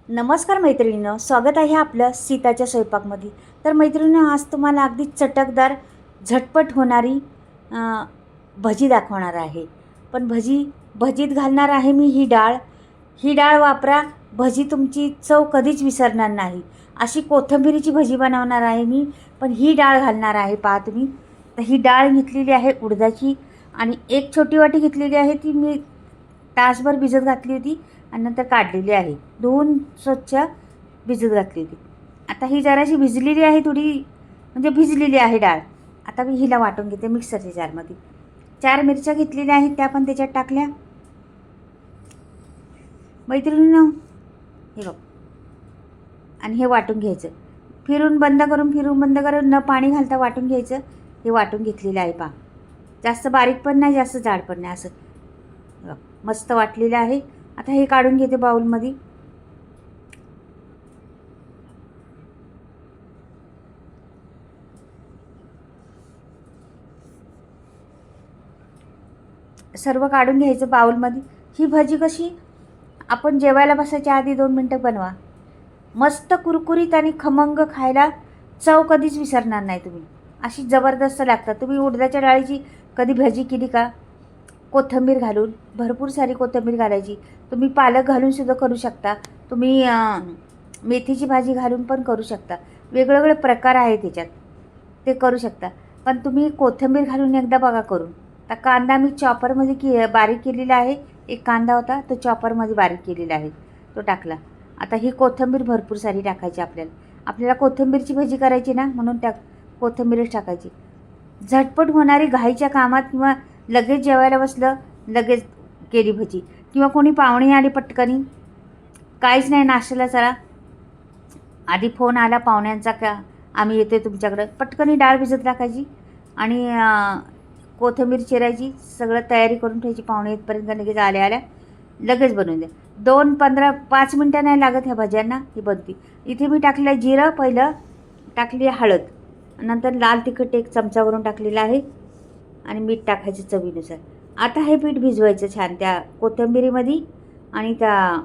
नमस्कार मैत्रिणींनो, स्वागत आहे आपलं सीताच्या स्वयंपाकमध्ये. तर मैत्रिणींनो, आज तुम्हाला अगदी चटकदार झटपट होणारी भजी दाखवणार आहे. पण भजीत घालणार आहे मी ही डाळ वापरा, भजी तुमची चव कधीच विसरणार नाही. अशी कोथिंबीरीची भजी बनवणार आहे मी, पण ही डाळ घालणार आहे. पहा तुम्ही, तर ही डाळ घेतलेली आहे उडदाची आणि एक छोटी वाटी घेतलेली आहे, ती मी तासभर भिजत घातली होती आणि नंतर काढलेली आहे. धुवून स्वच्छ भिजत घातली होती. आता ही जराशी भिजलेली आहे, थोडी म्हणजे भिजलेली आहे डाळ. आता मी हिला वाटून घेते मिक्सरच्या जारमध्ये. 4 मिरच्या घेतलेल्या आहेत, त्या पण त्याच्यात टाकल्या. मैत्रिणींनो, हे बघ, आणि हे वाटून घ्यायचं. फिरून बंद करून न पाणी घालता वाटून घ्यायचं. हे वाटून घेतलेलं आहे. पहा, जास्त बारीक पण नाही, जास्त जाड पण नाही, असं बघ मस्त वाटलेलं आहे. आता हे काढून घेते बाउलमध्ये. सर्व काढून घ्यायचं बाउलमध्ये. ही भजी कशी आपण जेवायला बसायच्या आधी 2 मिनटं बनवा, मस्त कुरकुरीत आणि खमंग, खायला चव कधीच विसरणार नाही तुम्ही. अशी जबरदस्त लागतात. तुम्ही उडदाच्या डाळीची कधी भजी केली का? कोथिंबीर घालून, भरपूर सारी कोथिंबीर घालायची. तुम्ही पालक घालून सुद्धा करू शकता. तुम्ही मेथीची भाजी घालून पण करू शकता. वेगवेगळे प्रकार आहे त्याच्यात, ते करू शकता. पण तुम्ही कोथिंबीर घालून एकदा बघा करून. आता कांदा मी चॉपरमध्ये बारीक केलेला आहे. एक कांदा होता, तो चॉपरमध्ये बारीक केलेला आहे, तो टाकला. आता ही कोथिंबीर भरपूर सारी टाकायची आपल्याला कोथिंबीरची भजी करायची ना, म्हणून कोथिंबीरच टाकायची. झटपट होणारी, घाईच्या कामात किंवा लगेच जेवायला बसलं, लगेच केली भजी. किंवा कोणी पाहुणे आली पटकनी, काहीच नाही नाश्त्याला, चला आधी फोन आला पाहुण्यांचा का आम्ही येते तुमच्याकडं, पटकनी डाळ भिजत टाकायची आणि कोथिंबीर चिरायची, सगळं तयारी करून ठेवायची. पाहुणे येतपर्यंत लगेच आल्या लगेच बनवून द्या. 5 मिनटं नाही लागत ह्या भाज्यांना, ही बनते. इथे मी टाकलं जिरं, पहिलं टाकली हळद, नंतर लाल तिखट 1 चमचावरून टाकलेलं आहे आणि मीठ टाकायचं चवीनुसार. आता हे पीठ भिजवायचं छान त्या कोथिंबीरीमध्ये आणि त्या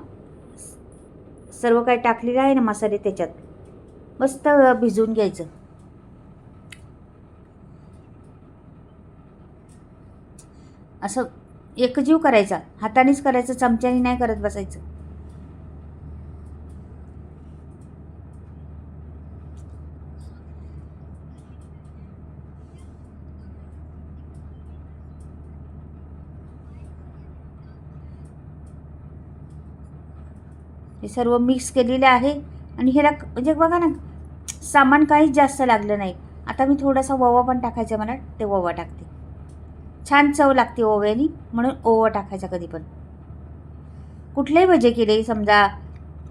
सर्व काही टाकलेलं आहे ना मसाले, त्याच्यात मस्त भिजवून घ्यायचं. असं एकजीव करायचा, हातानेच करायचं, चमच्याने नाही करत बसायचं. हे सर्व मिक्स केलेले आहे आणि ह्याला म्हणजे बघा ना, सामान काहीच जास्त लागलं नाही. आता मी थोडासा ओवा पण टाकायचा, मला ते ओवा टाकते. छान चव लागते ओव्यानी, म्हणून ओवा टाकायचा कधी पण. कुठलेही भजे केले, समजा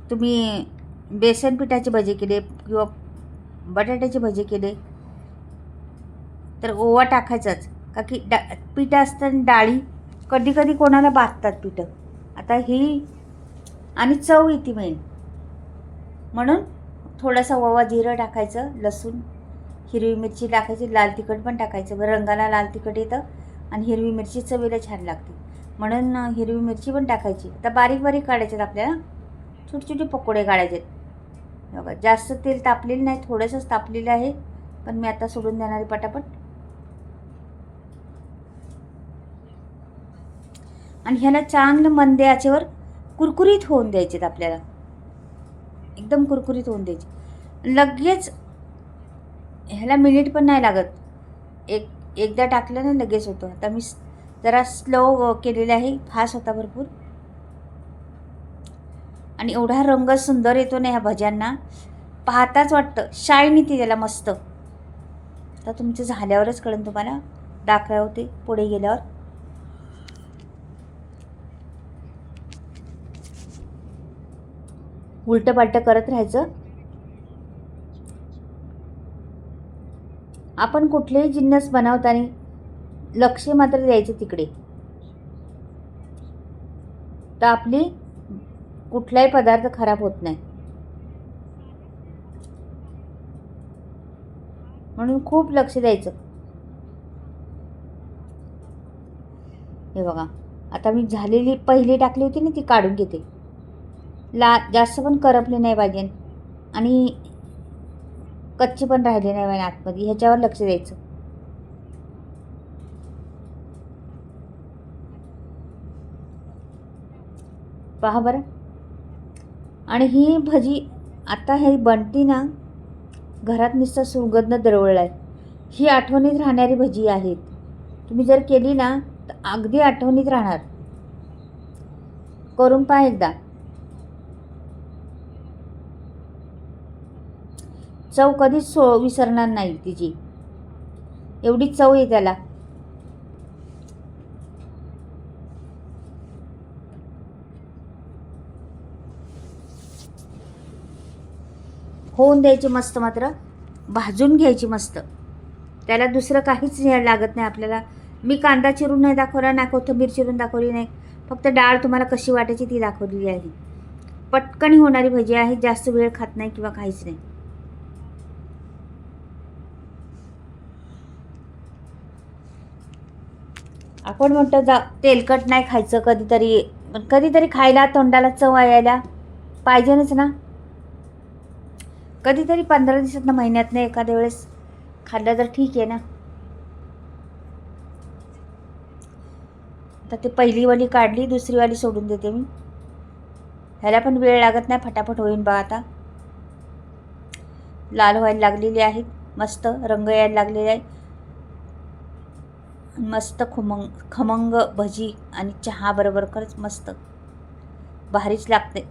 तुम्ही बेसन पिठाचे भजे केले किंवा बटाट्याचे भजे केले, तर ओवा टाकायचाच. का की पिठं असतं, डाळी कधी कधी कोणाला बाधतात पिठं. आता ही आणि चव येते मेन, म्हणून थोडासा ओवा, जिरं टाकायचं, लसूण, हिरवी मिरची टाकायची, लाल तिखट पण टाकायचं. रंगाला लाल तिखट येतं आणि हिरवी मिरची चवीला छान लागते, म्हणून हिरवी मिरची पण टाकायची. आता बारीक बारीक काढायचे आपल्याला, छोटे छोटे पकोडे काढायचे. बघा, जास्त तेल तापलेलं नाही, थोडंसंच तापलेलं आहे, पण मी आता सोडून देणार आहे पटापट. आणि ह्याला चांगलं मंद आचेवर कुरकुरीत होऊन द्यायचे. आपल्याला एकदम कुरकुरीत होऊन द्यायचे. लगेच ह्याला मिनिट पण नाही लागत, एकदा टाकलं ना लगेच होतं. आता मी जरा स्लो केलेलं आहे, फास्ट होता भरपूर. आणि एवढा रंग सुंदर येतो ना ह्या भज्यांना, पाहताच वाटतं शाईन येते त्याला मस्त. आता तुमचं झाल्यावरच कळेल तुम्हाला, दाखवते पुढे गेल्यावर. उलटं पालटं करत राहायचं. आपण कुठलेही जिन्नस बनवताना लक्ष मात्र द्यायचं तिकडे, तर आपली कुठलाही पदार्थ खराब होत नाही. म्हणून खूप लक्ष द्यायचं. हे बघा, आता मी झालेली पहिली टाकली होती ना, ती काढून घेते. जास्त पण करपली नाही पाहिजे आणि कच्ची पण राहिली नाही पाहिजे आतमध्ये, ह्याच्यावर लक्ष द्यायचं. पहा बरं. आणि ही भजी आता हे बनती ना, घरात नुसता सुगंध दरवळला आहे. ही आठवणीत राहणारी भजी आहेत. तुम्ही जर केली ना तर अगदी आठवणीत राहणार. करून पहा एकदा. चव कधीच विसरणार नाही तिची, एवढी चव आहे त्याला. होऊन द्यायची मस्त, मात्र भाजून घ्यायची मस्त. त्याला दुसरं काहीच लागत नाही आपल्याला. मी कांदा चिरून नाही दाखवला, ना कोथिंबीर चिरून दाखवली नाही, फक्त डाळ तुम्हाला कशी वाटायची ती दाखवलेली आहे. पटकन होणारी भजी आहे, जास्त वेळ खात नाही किंवा काहीच नाही. आपण म्हणतो तेलकट नाही खायचं कधीतरी, पण कधीतरी खायला तोंडाला चव यायला पाहिजेच ना. कधीतरी 15 दिवसात ना, महिन्यात नाही एखाद्या वेळेस खाल्लं तर ठीक आहे ना. आता ते पहिलीवाली काढली, दुसरीवाली सोडून देते मी. ह्याला पण वेळ लागत नाही, फटाफट होईन बा. आता लाल व्हायला लागलेली आहेत, मस्त रंग यायला लागलेला आहे. मस्त खमंग भजी आणि चहा बरोबर खरंच मस्त भारीच लागते.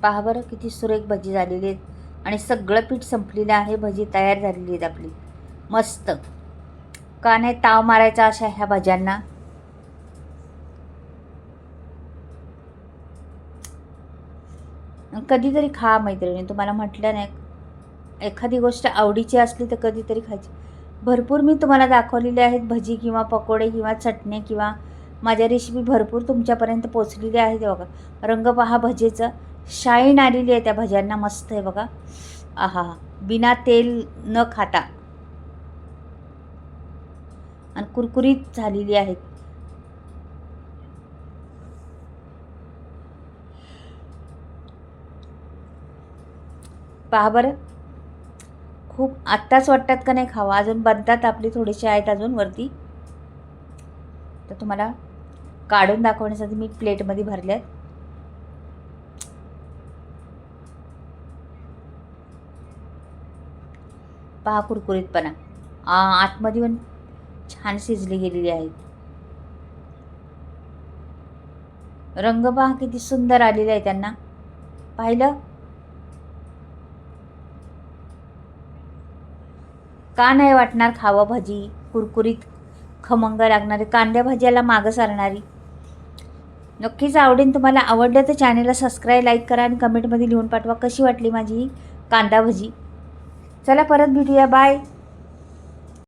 पहा बरं किती सुरेख भजी झालेली आहेत आणि सगळं पीठ संपलेलं आहे. भजी तयार झालेली आहेत आपली मस्त. का नाही ताव मारायचा अशा ह्या भाज्यांना. कधीतरी खा मैत्रिणी, तुम्हाला म्हटलं नाही, एखादी गोष्ट आवडीची असली तर कधीतरी खायची. भरपूर मी तुम्हाला दाखवलेले आहेत भजी किंवा पकोडे किंवा चटणी किंवा माझ्या रेसिपी भरपूर तुमच्यापर्यंत पोचलेल्या आहेत. बघा रंग पहा भजीचं, शाईन आलेली आहे त्या भज्यांना मस्त आहे बघा. आहा, बिना तेल न खाता आणि कुरकुरीत झालेली आहेत. पहा बरं, खूप आत्ताच वाटतात का नाही खावा, अजून बनतात आपली थोडीशी आहेत अजून वरती. तर तुम्हाला काढून दाखवण्यासाठी मी प्लेटमध्ये भरल्यात. पहा कुरकुरीतपणा, आतमध्ये पण छान शिजली गेलेली आहेत. रंग पहा किती सुंदर आलेला आहे त्यांना, पाहिलं का नाही वाटणार खावं भजी. कुरकुरीत खमंग लागणारी, कांद्या भाज्याला मागं सारणारी. नक्कीच आवडेल तुम्हाला. आवडलं तर चॅनलला सबस्क्राईब, लाईक करा आणि कमेंटमध्ये लिहून पाठवा कशी वाटली माझी ही कांदा भजी. चला परत भेटूया, बाय.